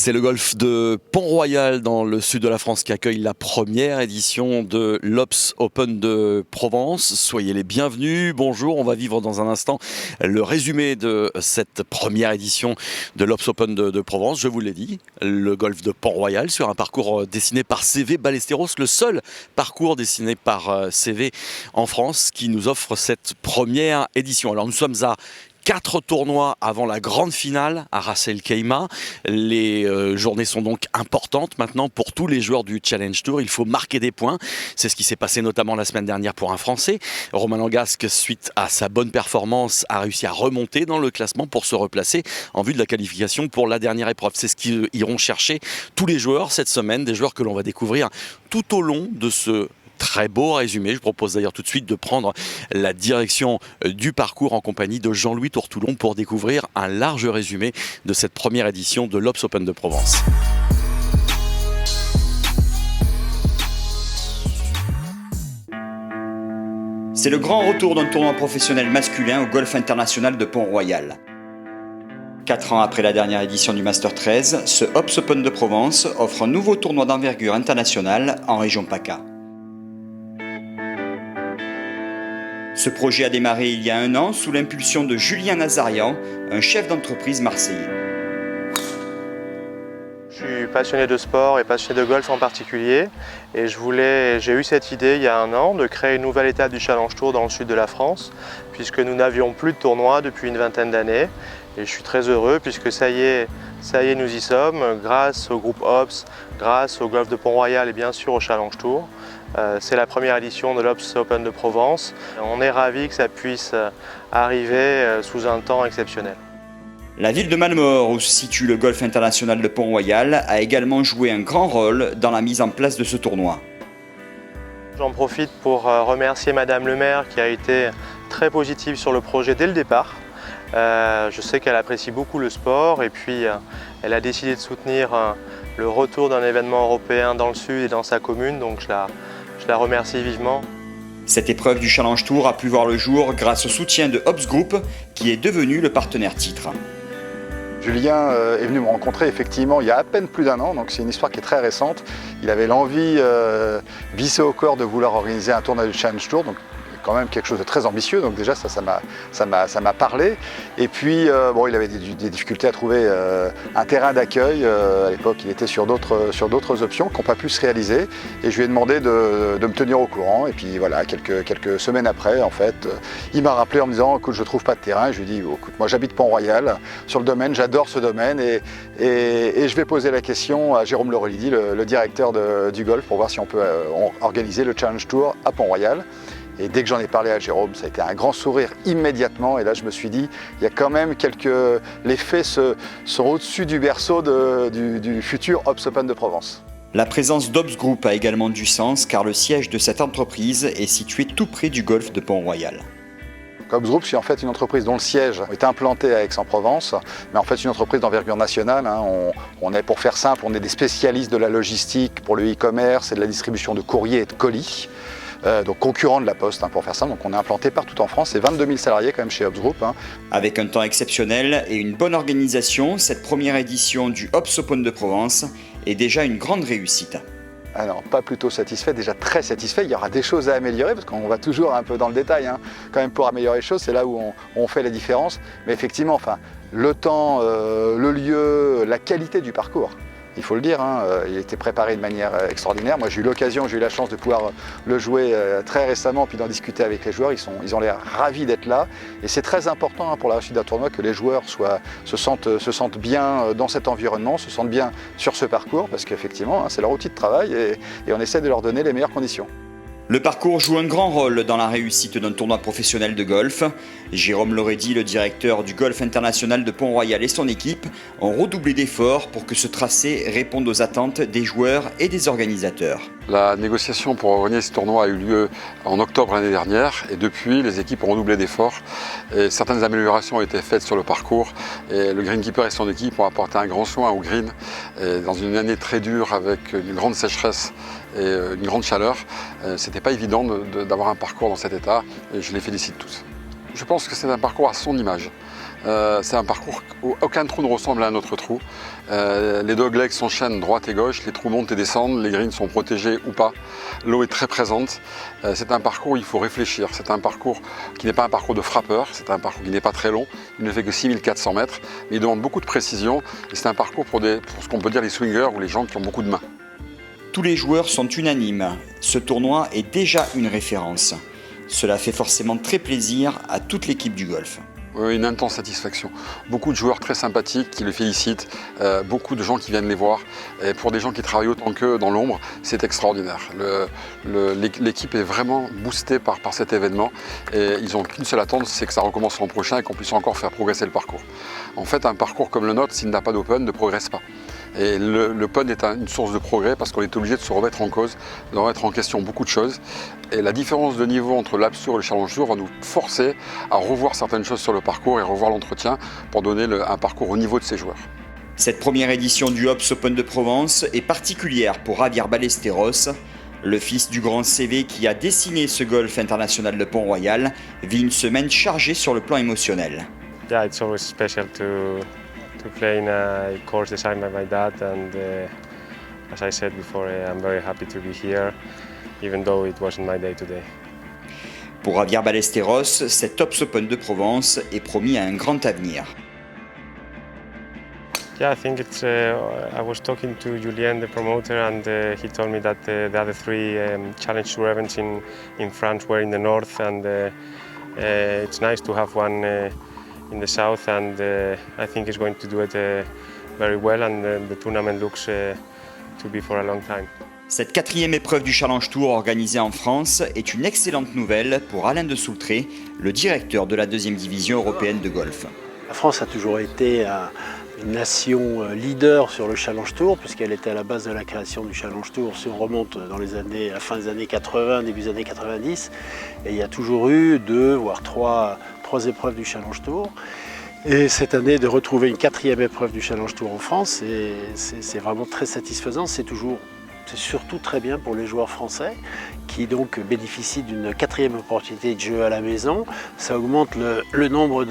C'est le golf de Pont-Royal dans le sud de la France qui accueille la première édition de l'Obs Open de Provence. Soyez les bienvenus. Bonjour, on va vivre dans un instant le résumé de cette première édition de l'Obs Open de Provence. Je vous l'ai dit, le golf de Pont-Royal sur un parcours dessiné par CV Ballesteros, le seul parcours dessiné par CV en France qui nous offre cette première édition. Alors nous sommes à 4 tournois avant la grande finale à Ras El Khaimah. Les journées sont donc importantes maintenant pour tous les joueurs du Challenge Tour. Il faut marquer des points. C'est ce qui s'est passé notamment la semaine dernière pour un Français. Romain Langasque, suite à sa bonne performance, a réussi à remonter dans le classement pour se replacer en vue de la qualification pour la dernière épreuve. C'est ce qu'iront chercher tous les joueurs cette semaine, des joueurs que l'on va découvrir tout au long de ce très beau résumé. Je propose d'ailleurs tout de suite de prendre la direction du parcours en compagnie de Jean-Louis Tourtoulon pour découvrir un large résumé de cette première édition de l'Obs Open de Provence. C'est le grand retour d'un tournoi professionnel masculin au Golf International de Pont-Royal. 4 ans après la dernière édition du Master 13, ce Obs Open de Provence offre un nouveau tournoi d'envergure internationale en région PACA. Ce projet a démarré il y a 1 an sous l'impulsion de Julien Nazarian, un chef d'entreprise marseillais. Je suis passionné de sport et passionné de golf en particulier et j'ai eu cette idée il y a 1 an de créer une nouvelle étape du Challenge Tour dans le sud de la France puisque nous n'avions plus de tournoi depuis une vingtaine d'années et je suis très heureux puisque ça y est, nous y sommes grâce au groupe Obs, grâce au golf de Pont-Royal et bien sûr au Challenge Tour. C'est la première édition de l'Obs Open de Provence. On est ravis que ça puisse arriver sous un temps exceptionnel. La ville de Malemort, où se situe le Golf International de Pont-Royal, a également joué un grand rôle dans la mise en place de ce tournoi. J'en profite pour remercier Madame le maire qui a été très positive sur le projet dès le départ. Je sais qu'elle apprécie beaucoup le sport et puis elle a décidé de soutenir le retour d'un événement européen dans le sud et dans sa commune, donc je la remercie vivement. Cette épreuve du Challenge Tour a pu voir le jour grâce au soutien de Obs Group qui est devenu le partenaire titre. Julien est venu me rencontrer effectivement il y a à peine plus d'1 an, donc c'est une histoire qui est très récente. Il avait l'envie vissée au corps de vouloir organiser un tournoi du Challenge Tour, donc quand même quelque chose de très ambitieux, donc déjà ça m'a parlé. Et puis bon, il avait des difficultés à trouver un terrain d'accueil. À l'époque, il était sur d'autres options qui n'ont pas pu se réaliser. Et je lui ai demandé de me tenir au courant. Et puis voilà, quelques semaines après, en fait, il m'a rappelé en me disant, écoute, je ne trouve pas de terrain. Et je lui ai dit, écoute, moi j'habite Pont-Royal, sur le domaine, j'adore ce domaine. Et je vais poser la question à Jérôme Lorelidi, le directeur du golf, pour voir si on peut organiser le Challenge Tour à Pont-Royal. Et dès que j'en ai parlé à Jérôme, ça a été un grand sourire immédiatement. Et là, je me suis dit, il y a quand même les faits sont au-dessus du berceau du futur Obs Open de Provence. La présence d'Obs Group a également du sens car le siège de cette entreprise est situé tout près du golfe de Pont-Royal. Obs Group, c'est en fait une entreprise dont le siège est implanté à Aix-en-Provence, mais en fait une entreprise d'envergure nationale. On est, pour faire simple, on est des spécialistes de la logistique pour le e-commerce et de la distribution de courriers et de colis. Donc concurrent de la Poste pour faire ça, donc on est implanté partout en France, c'est 22 000 salariés quand même chez Obs Group. Avec un temps exceptionnel et une bonne organisation, cette première édition du Obs Open de Provence est déjà une grande réussite. Alors pas plutôt satisfait, déjà très satisfait, il y aura des choses à améliorer parce qu'on va toujours un peu dans le détail, quand même pour améliorer les choses, c'est là où on fait la différence. Mais effectivement, le temps, le lieu, la qualité du parcours. Il faut le dire, il a été préparé de manière extraordinaire. Moi j'ai eu la chance de pouvoir le jouer très récemment puis d'en discuter avec les joueurs. Ils ont l'air ravis d'être là. Et c'est très important pour la réussite d'un tournoi que les joueurs se sentent bien dans cet environnement, se sentent bien sur ce parcours parce qu'effectivement c'est leur outil de travail et on essaie de leur donner les meilleures conditions. Le parcours joue un grand rôle dans la réussite d'un tournoi professionnel de golf. Jérôme Lorelidi, le directeur du Golf International de Pont-Royal et son équipe ont redoublé d'efforts pour que ce tracé réponde aux attentes des joueurs et des organisateurs. La négociation pour organiser ce tournoi a eu lieu en octobre l'année dernière et depuis les équipes ont redoublé d'efforts et certaines améliorations ont été faites sur le parcours et le greenkeeper et son équipe ont apporté un grand soin au green et dans une année très dure avec une grande sécheresse et une grande chaleur, c'était pas évident d'avoir un parcours dans cet état et je les félicite tous. Je pense que c'est un parcours à son image. C'est un parcours où aucun trou ne ressemble à un autre trou. Les doglegs s'enchaînent droite et gauche, les trous montent et descendent, les greens sont protégés ou pas. L'eau est très présente. C'est un parcours où il faut réfléchir. C'est un parcours qui n'est pas un parcours de frappeur, c'est un parcours qui n'est pas très long. Il ne fait que 6400 mètres, mais il demande beaucoup de précision. Et c'est un parcours pour ce qu'on peut dire les swingers ou les gens qui ont beaucoup de mains. Tous les joueurs sont unanimes. Ce tournoi est déjà une référence. Cela fait forcément très plaisir à toute l'équipe du golf. Une intense satisfaction. Beaucoup de joueurs très sympathiques qui le félicitent, beaucoup de gens qui viennent les voir. Et pour des gens qui travaillent autant qu'eux dans l'ombre, c'est extraordinaire. L'équipe est vraiment boostée par cet événement et ils n'ont qu'une seule attente, c'est que ça recommence l'an prochain et qu'on puisse encore faire progresser le parcours. En fait, un parcours comme le nôtre, s'il n'a pas d'Open, ne progresse pas. Et l'Open est une source de progrès parce qu'on est obligé de se remettre en cause, de remettre en question beaucoup de choses. Et la différence de niveau entre l'Apps Tour et le Challenge Tour va nous forcer à revoir certaines choses sur le parcours et revoir l'entretien pour donner un parcours au niveau de ces joueurs. Cette première édition du Hops Open de Provence est particulière pour Javier Ballesteros. Le fils du grand CV qui a dessiné ce golf international de Pont-Royal vit une semaine chargée sur le plan émotionnel. Yeah, it's always special to play in a course designed by my dad, and as I said before, I'm very happy to be here, even though it wasn't my day today. Pour Javier Ballesteros, cet Hops Open de Provence est promis à un grand avenir. Yeah, I think it's. I was talking to Julien, the promoter, and he told me that the other three Challenge Tour events in France were in the north, and it's nice to have one in the south, and I think he's going to do it very well, and the tournament looks to be for a long time. Cette quatrième épreuve du Challenge Tour organisée en France est une excellente nouvelle pour Alain de Soultré, le directeur de la deuxième division européenne de golf. La France a toujours été une nation leader sur le Challenge Tour, puisqu'elle était à la base de la création du Challenge Tour, si on remonte dans à la fin des années 80, début des années 90. Et il y a toujours eu 2 voire 3 épreuves du Challenge Tour. Et cette année, de retrouver une quatrième épreuve du Challenge Tour en France, c'est vraiment très satisfaisant. C'est surtout très bien pour les joueurs français qui donc bénéficient d'une quatrième opportunité de jeu à la maison. Ça augmente le nombre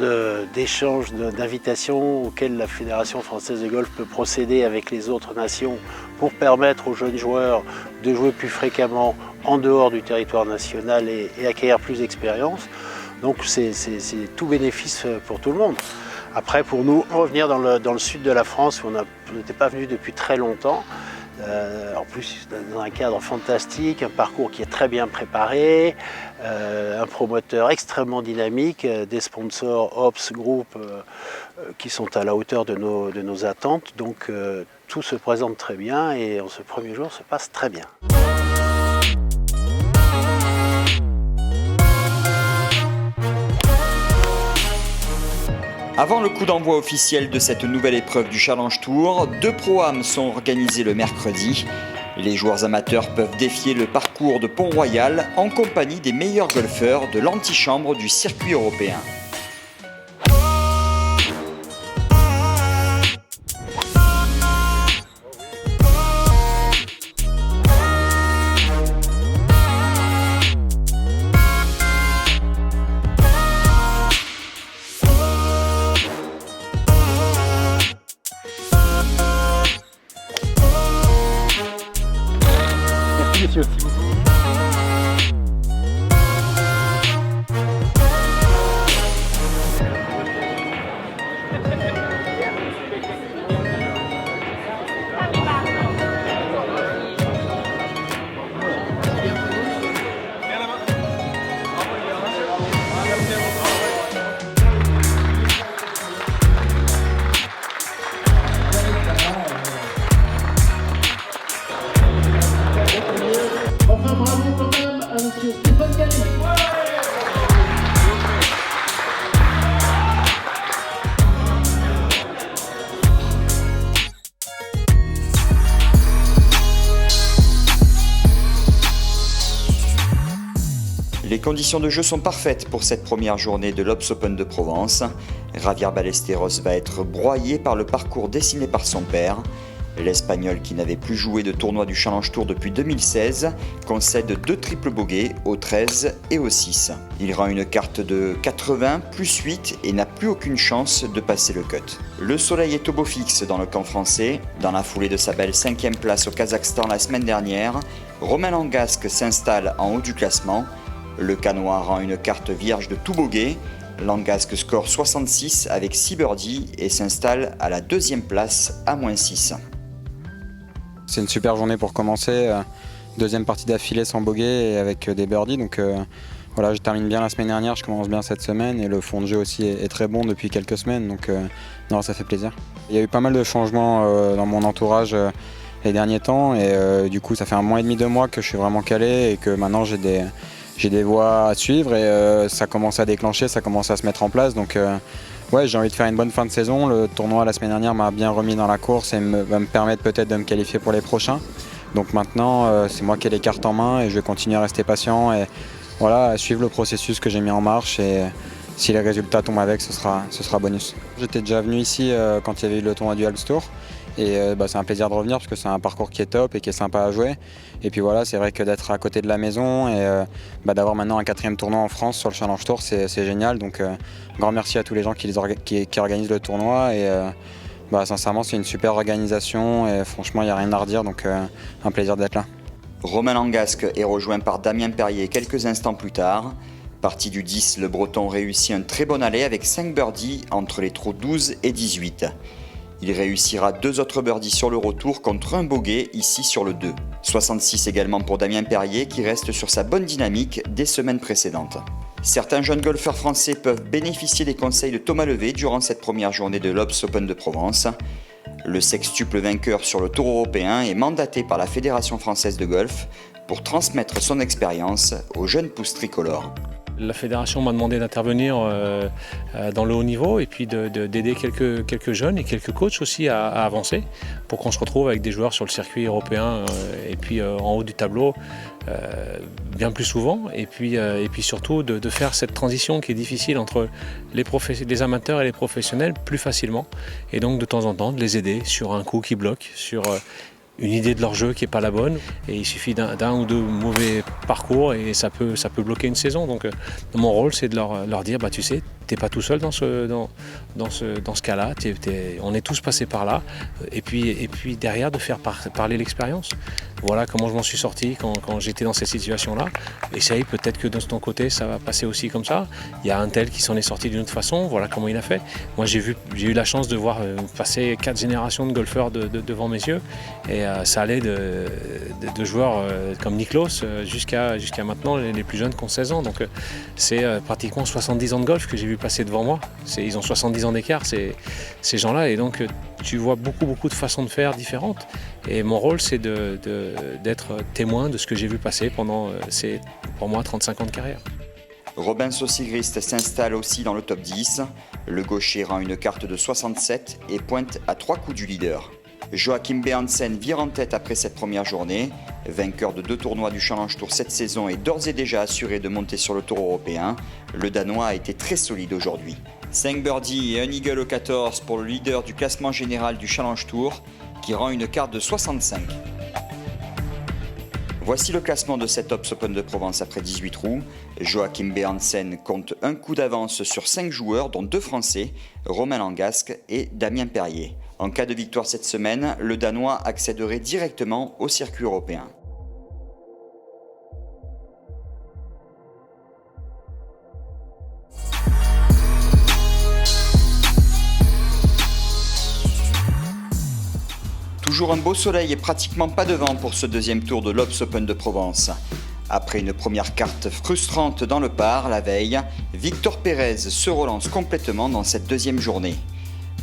d'échanges, d'invitations auxquelles la Fédération française de golf peut procéder avec les autres nations pour permettre aux jeunes joueurs de jouer plus fréquemment en dehors du territoire national et acquérir plus d'expérience. Donc c'est tout bénéfice pour tout le monde. Après, pour nous, revenir dans le sud de la France où on n'était pas venu depuis très longtemps, en plus dans un cadre fantastique, un parcours qui est très bien préparé, un promoteur extrêmement dynamique, des sponsors Hops Group qui sont à la hauteur de nos attentes. Donc tout se présente très bien et ce premier jour se passe très bien. Avant le coup d'envoi officiel de cette nouvelle épreuve du Challenge Tour, 2 Pro-Am sont organisés le mercredi. Les joueurs amateurs peuvent défier le parcours de Pont-Royal en compagnie des meilleurs golfeurs de l'antichambre du circuit européen. Les conditions de jeu sont parfaites pour cette première journée de l'Hops Open de Provence. Javier Ballesteros va être broyé par le parcours dessiné par son père. L'Espagnol, qui n'avait plus joué de tournoi du Challenge Tour depuis 2016, concède 2 triples bogeys au 13 et au 6. Il rend une carte de 80 plus 8 et n'a plus aucune chance de passer le cut. Le soleil est au beau fixe dans le camp français. Dans la foulée de sa belle 5e place au Kazakhstan la semaine dernière, Romain Langasque s'installe en haut du classement. Le Canois rend une carte vierge de tout bogey. Langasque score 66 avec 6 birdies et s'installe à la 2e place à -6. C'est une super journée pour commencer, deuxième partie d'affilée sans bogey et avec des birdies, donc voilà, je termine bien la semaine dernière, je commence bien cette semaine et le fond de jeu aussi est très bon depuis quelques semaines, donc non, ça fait plaisir. Il y a eu pas mal de changements dans mon entourage les derniers temps et du coup ça fait 1 mois et demi, 2 mois que je suis vraiment calé et que maintenant j'ai des voies à suivre et ça commence à déclencher, ça commence à se mettre en place, donc ouais, j'ai envie de faire une bonne fin de saison. Le tournoi la semaine dernière m'a bien remis dans la course et va me permettre peut-être de me qualifier pour les prochains. Donc maintenant, c'est moi qui ai les cartes en main et je vais continuer à rester patient et voilà, à suivre le processus que j'ai mis en marche et si les résultats tombent avec, ce sera bonus. J'étais déjà venu ici quand il y avait eu le tournoi du Alps Tour et c'est un plaisir de revenir parce que c'est un parcours qui est top et qui est sympa à jouer. Et puis voilà, c'est vrai que d'être à côté de la maison et d'avoir maintenant un 4e tournoi en France sur le Challenge Tour, c'est génial. Donc grand merci à tous les gens qui organisent le tournoi et sincèrement c'est une super organisation et franchement il n'y a rien à redire, donc un plaisir d'être là. Romain Langasque est rejoint par Damien Perrier quelques instants plus tard. Parti du 10, le Breton réussit un très bon aller avec 5 birdies entre les trous 12 et 18. Il réussira 2 autres birdies sur le retour contre un bogey ici sur le 2. 66 également pour Damien Perrier qui reste sur sa bonne dynamique des semaines précédentes. Certains jeunes golfeurs français peuvent bénéficier des conseils de Thomas Levé durant cette première journée de l'Obs Open de Provence. Le sextuple vainqueur sur le Tour européen est mandaté par la Fédération française de golf pour transmettre son expérience aux jeunes pousses tricolores. La fédération m'a demandé d'intervenir dans le haut niveau et puis d'aider quelques jeunes et quelques coachs aussi à avancer pour qu'on se retrouve avec des joueurs sur le circuit européen et puis en haut du tableau bien plus souvent et puis surtout de faire cette transition qui est difficile entre les amateurs et les professionnels plus facilement et donc de temps en temps de les aider sur un coup qui bloque, sur une idée de leur jeu qui n'est pas la bonne et il suffit d'un ou deux mauvais parcours et ça peut bloquer une saison. Donc mon rôle c'est de leur dire tu sais, t'es pas tout seul dans ce cas-là, on est tous passés par là et puis derrière de faire parler l'expérience. Voilà comment je m'en suis sorti quand j'étais dans cette situation-là. Essaye, peut-être que de ton côté ça va passer aussi comme ça. Il y a un tel qui s'en est sorti d'une autre façon, voilà comment il a fait. Moi j'ai eu la chance de voir passer 4 générations de golfeurs devant mes yeux et ça allait de joueurs comme Niklos jusqu'à maintenant les plus jeunes qui ont 16 ans. Donc c'est pratiquement 70 ans de golf que j'ai vu passer devant moi. Ils ont 70 ans d'écart ces gens-là et donc tu vois beaucoup de façons de faire différentes. Et mon rôle c'est d'être témoin de ce que j'ai vu passer pendant ces, pour moi, 35 ans de carrière. Robin Saucigrist s'installe aussi dans le top 10. Le gaucher rend une carte de 67 et pointe à 3 coups du leader. Joachim Behansen vire en tête après cette première journée. Vainqueur de 2 tournois du Challenge Tour cette saison et d'ores et déjà assuré de monter sur le Tour européen, le Danois a été très solide aujourd'hui. 5 birdies et un eagle au 14 pour le leader du classement général du Challenge Tour qui rend une carte de 65. Voici le classement de cet Obs Open de Provence après 18 trous. Joachim Behansen compte un coup d'avance sur 5 joueurs, dont 2 Français, Romain Langasque et Damien Perrier. En cas de victoire cette semaine, le Danois accéderait directement au circuit européen. Toujours un beau soleil et pratiquement pas de vent pour ce deuxième tour de l'Obs Open de Provence. Après une première carte frustrante dans le par la veille, Victor Pérez se relance complètement dans cette deuxième journée.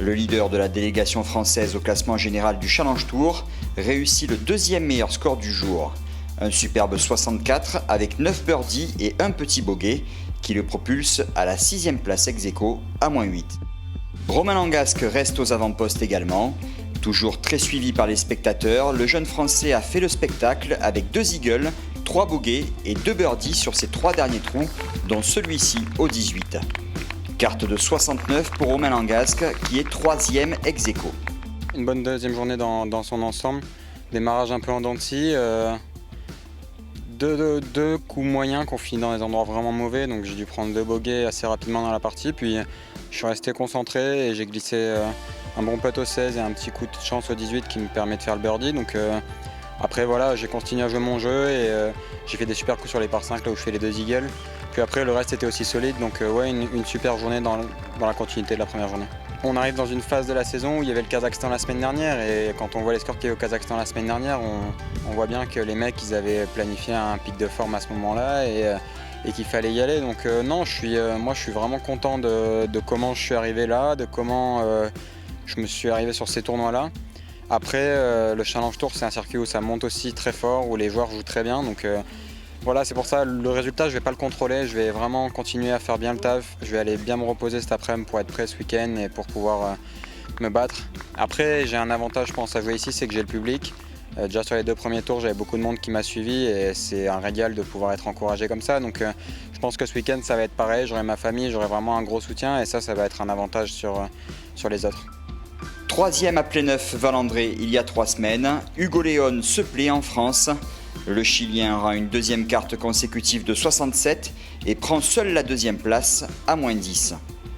Le leader de la délégation française au classement général du Challenge Tour réussit le 2e meilleur score du jour. Un superbe 64 avec 9 birdies et un petit bogey qui le propulse à la 6e place ex-aequo à -8. Romain Langasque reste aux avant-postes également. Toujours très suivi par les spectateurs, le jeune Français a fait le spectacle avec 2 eagles, 3 bogeys et 2 birdies sur ses 3 derniers trous, dont celui-ci au 18. Carte de 69 pour Romain Langasque qui est 3e ex-aequo. Une bonne deuxième journée dans son ensemble. Démarrage un peu en dents de scie. Deux coups moyens qu'on finit dans des endroits vraiment mauvais, donc j'ai dû prendre 2 bogeys assez rapidement dans la partie. Puis je suis resté concentré et j'ai glissé un bon putt au 16 et un petit coup de chance au 18 qui me permet de faire le birdie. Donc après voilà, j'ai continué à jouer mon jeu et j'ai fait des super coups sur les par 5 là où je fais les 2 eagles. Puis après le reste était aussi solide, donc ouais, une super journée dans la continuité de la première journée. On arrive dans une phase de la saison où il y avait le Kazakhstan la semaine dernière et quand on voit les scores qu'il y a eu au Kazakhstan la semaine dernière, on voit bien que les mecs ils avaient planifié un pic de forme à ce moment-là et qu'il fallait y aller. Donc non, moi je suis vraiment content de comment je suis arrivé là, de comment je me suis arrivé sur ces tournois-là. Après le Challenge Tour c'est un circuit où ça monte aussi très fort, où les joueurs jouent très bien. Donc voilà, c'est pour ça le résultat je vais pas le contrôler, je vais vraiment continuer à faire bien le taf, je vais aller bien me reposer cet après-midi pour être prêt ce week-end et pour pouvoir me battre. Après j'ai un avantage je pense à jouer ici, c'est que j'ai le public. Déjà sur les 2 premiers tours j'avais beaucoup de monde qui m'a suivi et c'est un régal de pouvoir être encouragé comme ça. Donc je pense que ce week-end ça va être pareil, j'aurai ma famille, j'aurai vraiment un gros soutien et ça va être un avantage sur les autres. 3e à Pléneuf, Valandré, il y a 3 semaines, Hugo Léon se plaît en France. Le Chilien rend une 2e carte consécutive de 67 et prend seul la 2e place à -10.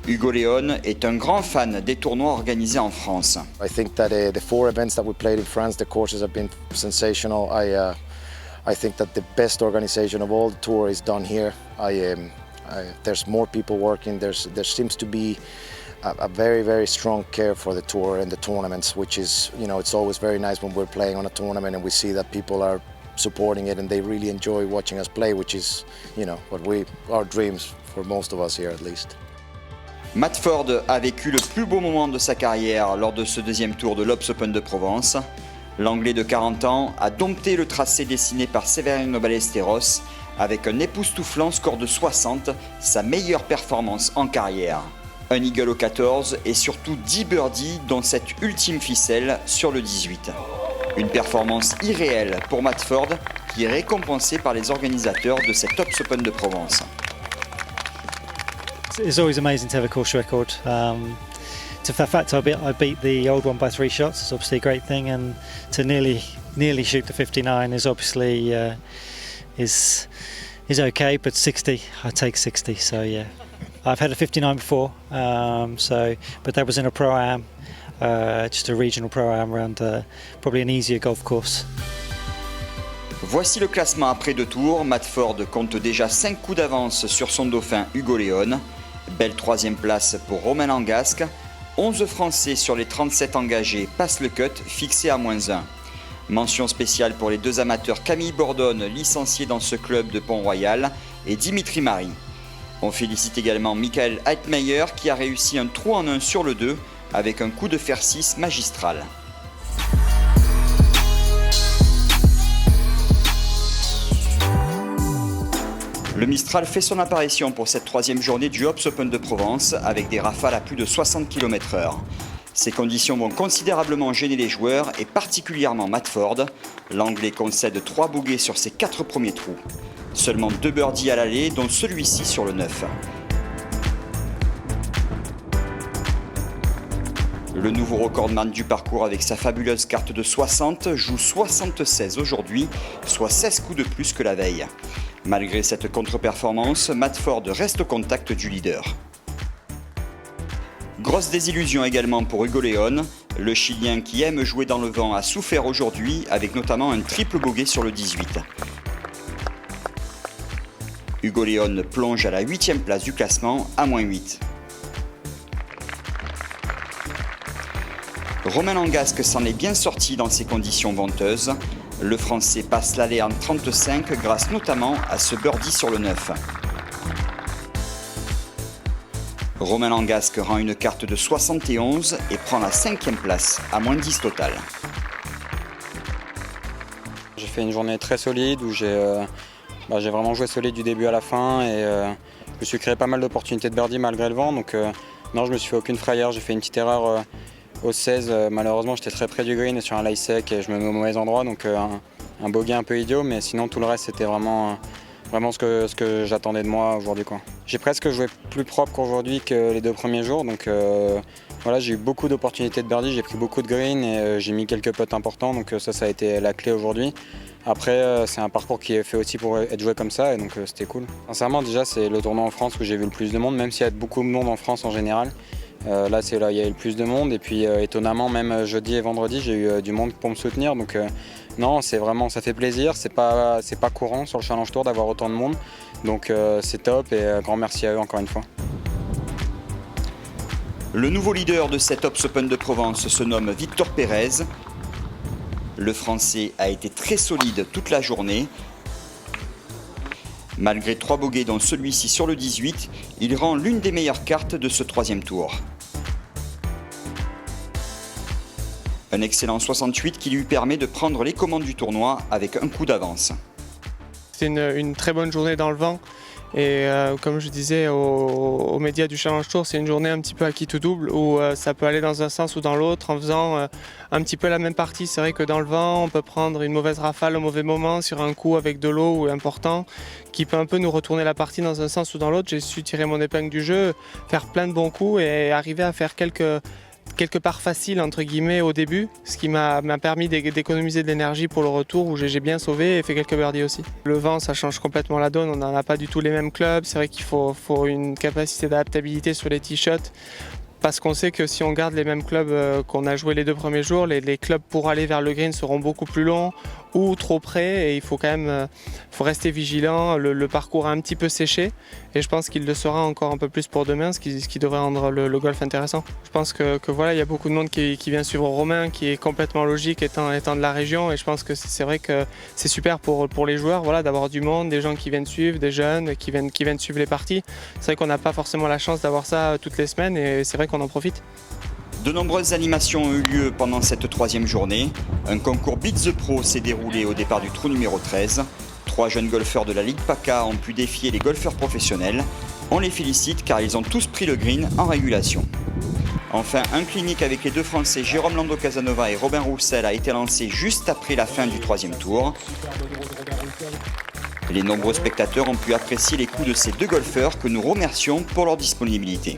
Hugo Léon est un grand fan des tournois organisés en France. I think that the 4 events that we played in France, the courses have been sensational. I think that the best organization of all the tour is done here. There's more people working. There seems to be a very, very strong care for the tour and the tournaments, which is, it's always very nice when we're playing on a tournament and we see that people are supporting it and they really enjoy watching us play, which is, our dreams for most of us here at least. Matt Ford a vécu le plus beau moment de sa carrière lors de ce 2e tour de l'Obs Open de Provence. L'Anglais de 40 ans a dompté le tracé dessiné par Severino Ballesteros avec un époustouflant score de 60, sa meilleure performance en carrière. Un eagle au 14 et surtout 10 birdies dont cette ultime ficelle sur le 18. Une performance irréelle pour Matt Ford qui est récompensée par les organisateurs de cet Obs Open de Provence. It's always amazing to have a course record. To the fact I beat the old one by 3 shots is obviously a great thing, and to nearly shoot the 59 is obviously is okay. But 60, I take 60. So yeah, I've had a 59 before. But that was in a pro-am, just a regional pro-am around probably an easier golf course. Voici le classement après 2 tours. Matt Ford compte déjà 5 coups d'avance sur son dauphin Hugo Léon. Belle 3e place pour Romain Langasque. 11 Français sur les 37 engagés passent le cut, fixé à -1. Mention spéciale pour les 2 amateurs Camille Bordone, licencié dans ce club de Pont-Royal, et Dimitri Marie. On félicite également Michael Heitmeyer qui a réussi un trou en 1 sur le 2 avec un coup de fer 6 magistral. Le Mistral fait son apparition pour cette 3e journée du Obs Open de Provence avec des rafales à plus de 60 km/h. Ces conditions vont considérablement gêner les joueurs et particulièrement Matt Ford. L'Anglais concède 3 bogeys sur ses 4 premiers trous. Seulement 2 birdies à l'aller, dont celui-ci sur le 9. Le nouveau recordman du parcours avec sa fabuleuse carte de 60 joue 76 aujourd'hui, soit 16 coups de plus que la veille. Malgré cette contre-performance, Matt Ford reste au contact du leader. Grosse désillusion également pour Hugo Léon. Le Chilien qui aime jouer dans le vent a souffert aujourd'hui avec notamment un triple bogey sur le 18. Hugo Léon plonge à la 8e place du classement à -8. Romain Langasque s'en est bien sorti dans ces conditions venteuses. Le Français passe l'allée en 35 grâce notamment à ce birdie sur le 9. Romain Langasque rend une carte de 71 et prend la 5e place à -10 total. J'ai fait une journée très solide où j'ai vraiment joué solide du début à la fin et je me suis créé pas mal d'opportunités de birdie malgré le vent. Donc non, je me suis fait aucune frayeur, j'ai fait une petite erreur au 16, malheureusement j'étais très près du green et sur un lie sec et je me mets au mauvais endroit, donc un bogey un peu idiot, mais sinon tout le reste c'était vraiment vraiment ce que j'attendais de moi aujourd'hui, quoi. J'ai presque joué plus propre qu'aujourd'hui que les 2 premiers jours, donc voilà, j'ai eu beaucoup d'opportunités de birdie, j'ai pris beaucoup de green et j'ai mis quelques putts importants, donc ça a été la clé aujourd'hui. Après, c'est un parcours qui est fait aussi pour être joué comme ça, et donc c'était cool. Sincèrement, déjà, c'est le tournoi en France où j'ai vu le plus de monde, même s'il y a beaucoup de monde en France en général. Là, c'est là où il y a eu le plus de monde, et puis étonnamment, même jeudi et vendredi, j'ai eu du monde pour me soutenir. Donc non, c'est vraiment, ça fait plaisir. C'est pas courant sur le Challenge Tour d'avoir autant de monde, donc c'est top, et grand merci à eux encore une fois. Le nouveau leader de cet Ops Open de Provence se nomme Victor Pérez. Le Français a été très solide toute la journée. Malgré 3 bogeys dont celui-ci sur le 18, il rend l'une des meilleures cartes de ce 3e tour. Un excellent 68 qui lui permet de prendre les commandes du tournoi avec un coup d'avance. C'est une très bonne journée dans le vent. Et comme je disais aux médias du Challenge Tour, c'est une journée un petit peu à qui tout double, où ça peut aller dans un sens ou dans l'autre en faisant un petit peu la même partie. C'est vrai que dans le vent, on peut prendre une mauvaise rafale au mauvais moment sur un coup avec de l'eau ou important, qui peut un peu nous retourner la partie dans un sens ou dans l'autre. J'ai su tirer mon épingle du jeu, faire plein de bons coups et arriver à faire quelques parts faciles entre guillemets au début, ce qui m'a permis d'économiser de l'énergie pour le retour où j'ai bien sauvé et fait quelques birdies aussi. Le vent, ça change complètement la donne, on n'en a pas du tout les mêmes clubs, c'est vrai qu'il faut une capacité d'adaptabilité sur les tee shots, parce qu'on sait que si on garde les mêmes clubs qu'on a joué les 2 premiers jours, les clubs pour aller vers le green seront beaucoup plus longs ou trop près, et il faut quand même faut rester vigilant. Le parcours a un petit peu séché et je pense qu'il le sera encore un peu plus pour demain, ce qui devrait rendre le golf intéressant. Je pense que voilà, il y a beaucoup de monde qui vient suivre Romain, qui est complètement logique étant de la région, et je pense que c'est vrai que c'est super pour les joueurs, voilà, d'avoir du monde, des gens qui viennent suivre, des jeunes qui viennent suivre les parties. C'est vrai qu'on n'a pas forcément la chance d'avoir ça toutes les semaines, et c'est vrai qu'on en profite. De nombreuses animations ont eu lieu pendant cette 3e journée. Un concours Beat the Pro s'est déroulé au départ du trou numéro 13. 3 jeunes golfeurs de la Ligue PACA ont pu défier les golfeurs professionnels. On les félicite car ils ont tous pris le green en régulation. Enfin, un clinique avec les 2 Français Jérôme Lando Casanova et Robin Roussel a été lancé juste après la fin du 3e tour. Les nombreux spectateurs ont pu apprécier les coups de ces 2 golfeurs que nous remercions pour leur disponibilité.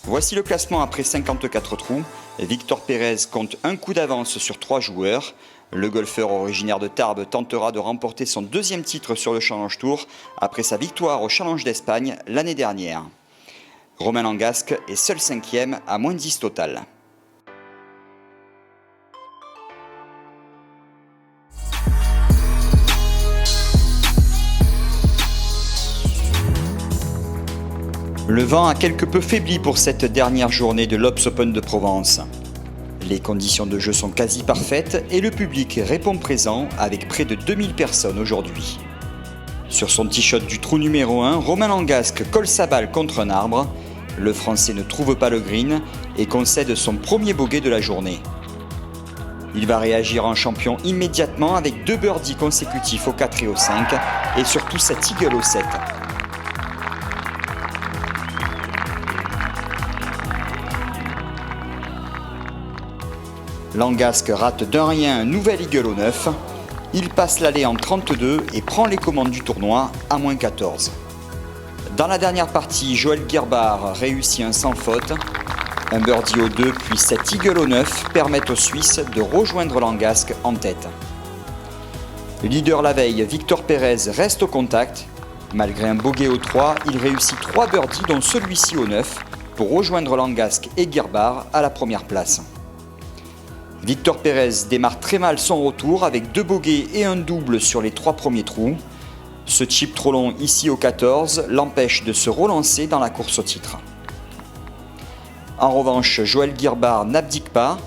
Voici le classement après 54 trous. Victor Pérez compte un coup d'avance sur 3 joueurs. Le golfeur originaire de Tarbes tentera de remporter son 2e titre sur le Challenge Tour après sa victoire au Challenge d'Espagne l'année dernière. Romain Langasque est seul 5e à moins 10 total. Le vent a quelque peu faibli pour cette dernière journée de l'Ops Open de Provence. Les conditions de jeu sont quasi parfaites et le public répond présent avec près de 2000 personnes aujourd'hui. Sur son tee-shot du trou numéro 1, Romain Langasque colle sa balle contre un arbre. Le Français ne trouve pas le green et concède son premier bogey de la journée. Il va réagir en champion immédiatement avec 2 birdies consécutifs au 4 et au 5 et surtout cet eagle au 7. Langasque rate d'un rien un nouvel eagle au 9. Il passe l'allée en 32 et prend les commandes du tournoi à moins 14. Dans la dernière partie, Joël Guerbard réussit un sans faute. Un birdie au 2 puis cet eagle au 9 permettent aux Suisses de rejoindre Langasque en tête. Leader la veille, Victor Pérez reste au contact. Malgré un bogey au 3, il réussit 3 birdies dont celui-ci au 9 pour rejoindre Langasque et Guerbard à la première place. Victor Pérez démarre très mal son retour avec 2 bogeys et un double sur les 3 premiers trous. Ce chip trop long ici au 14 l'empêche de se relancer dans la course au titre. En revanche, Joël Guerbard n'abdique pas.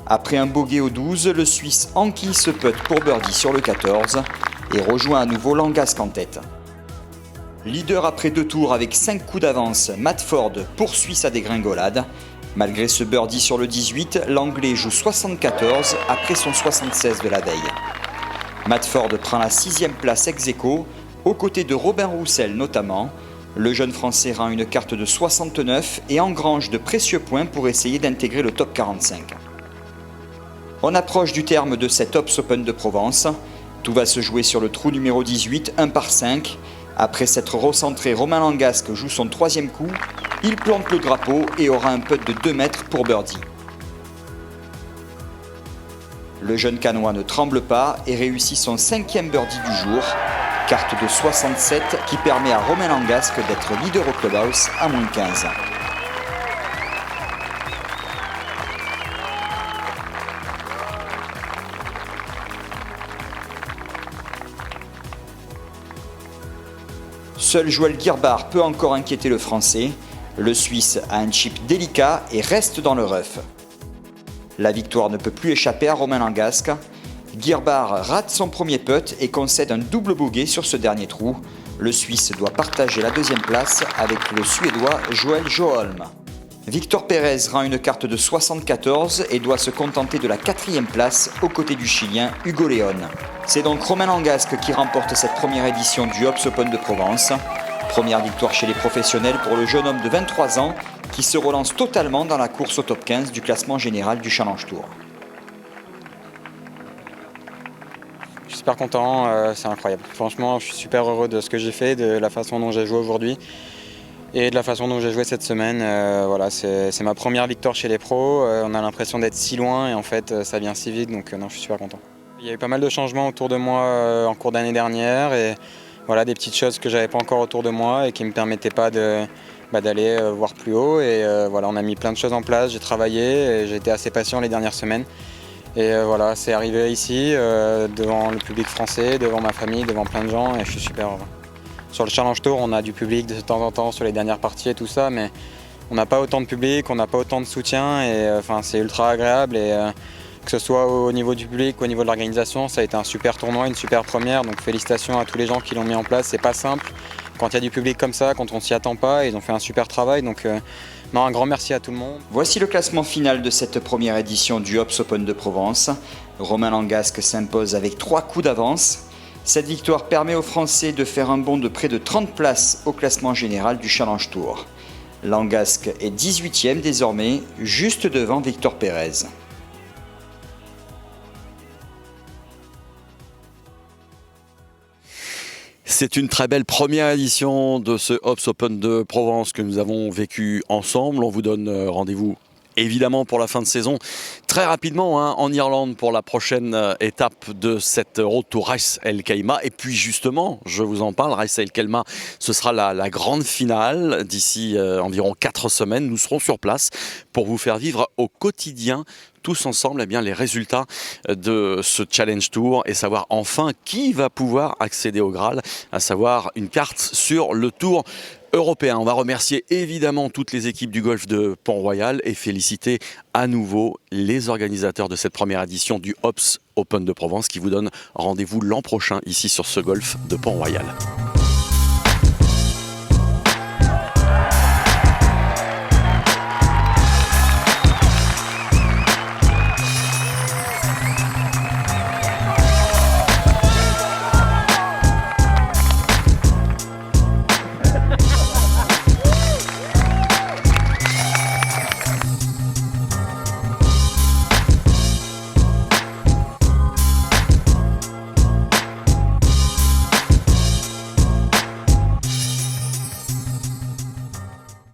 Après un bogey au 12, le Suisse enquille ce putt pour birdie sur le 14 et rejoint à nouveau Langasque en tête. Leader après 2 tours avec 5 coups d'avance, Matt Ford poursuit sa dégringolade. Malgré ce birdie sur le 18, l'Anglais joue 74 après son 76 de la veille. Matt Ford prend la 6e place ex aequo, aux côtés de Robin Roussel notamment. Le jeune Français rend une carte de 69 et engrange de précieux points pour essayer d'intégrer le top 45. On approche du terme de cet Ops Open de Provence. Tout va se jouer sur le trou numéro 18, 1 par 5. Après s'être recentré, Romain Langasque joue son 3e coup. Il plante le drapeau et aura un putt de 2 mètres pour birdie. Le jeune Canois ne tremble pas et réussit son 5e birdie du jour. Carte de 67 qui permet à Romain Langasque d'être leader au clubhouse à moins 15. Seul Joël Guirbard peut encore inquiéter le Français. Le Suisse a un chip délicat et reste dans le rough. La victoire ne peut plus échapper à Romain Langasque. Guirbard rate son premier putt et concède un double bogey sur ce dernier trou. Le Suisse doit partager la 2e place avec le Suédois Joel Sjöholm. Victor Pérez rend une carte de 74 et doit se contenter de la 4e place aux côtés du Chilien Hugo León. C'est donc Romain Langasque qui remporte cette première édition du Ops Open de Provence. Première victoire chez les professionnels pour le jeune homme de 23 ans qui se relance totalement dans la course au top 15 du classement général du Challenge Tour. Je suis super content, c'est incroyable. Franchement, je suis super heureux de ce que j'ai fait, de la façon dont j'ai joué aujourd'hui et de la façon dont j'ai joué cette semaine. Voilà, c'est ma première victoire chez les pros. On a l'impression d'être si loin et en fait, ça vient si vite, donc non, je suis super content. Il y a eu pas mal de changements autour de moi en cours d'année dernière et voilà, des petites choses que j'avais pas encore autour de moi et qui me permettaient pas d'aller voir plus haut. Et voilà, on a mis plein de choses en place, j'ai travaillé et j'ai été assez patient les dernières semaines. Et voilà, c'est arrivé ici, devant le public français, devant ma famille, devant plein de gens et je suis super heureux. Sur le Challenge Tour, on a du public de temps en temps sur les dernières parties et tout ça, mais on n'a pas autant de public, on n'a pas autant de soutien et c'est ultra agréable. Et que ce soit au niveau du public ou au niveau de l'organisation, ça a été un super tournoi, une super première, donc félicitations à tous les gens qui l'ont mis en place. C'est pas simple quand il y a du public comme ça, quand on s'y attend pas, ils ont fait un super travail, donc non, un grand merci à tout le monde. Voici le classement final de cette première édition du Ops Open de Provence. Romain Langasque s'impose avec 3 coups d'avance. Cette victoire permet aux Français de faire un bond de près de 30 places au classement général du Challenge Tour. Langasque est 18e désormais, juste devant Victor Pérez. C'est une très belle première édition de ce Ops Open de Provence que nous avons vécu ensemble. On vous donne rendez-vous évidemment pour la fin de saison très rapidement en Irlande pour la prochaine étape de cette Road to Ras El Khaimah. Et puis justement, je vous en parle, Ras El Khaimah, ce sera la grande finale d'ici environ 4 semaines. Nous serons sur place pour vous faire vivre au quotidien tous ensemble les résultats de ce Challenge Tour et savoir enfin qui va pouvoir accéder au Graal, à savoir une carte sur le Tour européen. On va remercier évidemment toutes les équipes du golf de Pont-Royal et féliciter à nouveau les organisateurs de cette première édition du Ops Open de Provence qui vous donne rendez-vous l'an prochain ici sur ce golf de Pont-Royal.